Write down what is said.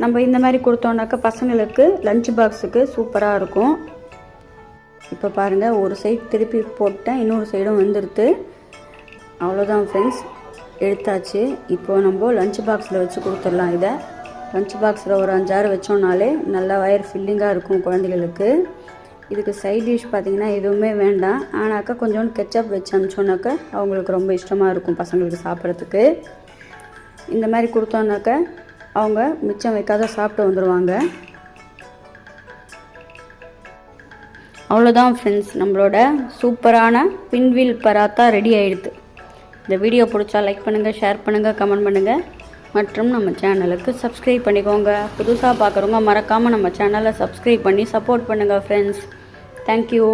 நம்ம இந்த மாதிரி கொடுத்தோம்னாக்கா பசங்களுக்கு லஞ்ச் பாக்ஸுக்கு சூப்பராக இருக்கும். இப்போ பாருங்கள், ஒரு சைடு திருப்பி போட்டேன், இன்னொரு சைடும் வந்துடுது. அவ்வளோதான் ஃப்ரெண்ட்ஸ், எடுத்தாச்சு. இப்போது நம்ம லஞ்ச் பாக்ஸில் வச்சு கொடுத்துடலாம். இதை லஞ்ச் பாக்ஸில் ஒரு 5-6 வச்சோம்னாலே நல்லா வயர் ஃபில்லிங்காக இருக்கும் குழந்தைகளுக்கு. இதுக்கு சைட் டிஷ் பார்த்திங்கன்னா எதுவுமே வேண்டாம். ஆனாக்கா கொஞ்சோண்டு கெச்சப் வச்சு அனுப்பிச்சோன்னாக்கா அவங்களுக்கு ரொம்ப இஷ்டமாக இருக்கும் பசங்களுக்கு சாப்பிட்றதுக்கு. இந்த மாதிரி கொடுத்தோன்னாக்கா அவங்க மிச்சம் வைக்காத சாப்பிட்டு வந்துடுவாங்க. அவ்வளோதான் ஃப்ரெண்ட்ஸ், நம்மளோட சூப்பரான பின்வில் பராத்தா ரெடி ஆகிடுது. இந்த வீடியோ பிடிச்சா லைக் பண்ணுங்கள், ஷேர் பண்ணுங்கள், கமெண்ட் பண்ணுங்கள் மற்றும் நம்ம சேனலுக்கு சப்ஸ்கிரைப் பண்ணிக்கோங்க. புதுசாக பார்க்குறவங்க மறக்காமல் நம்ம சேனலை சப்ஸ்கிரைப் பண்ணி சப்போர்ட் பண்ணுங்கள் ஃப்ரெண்ட்ஸ். தேங்க்யூ.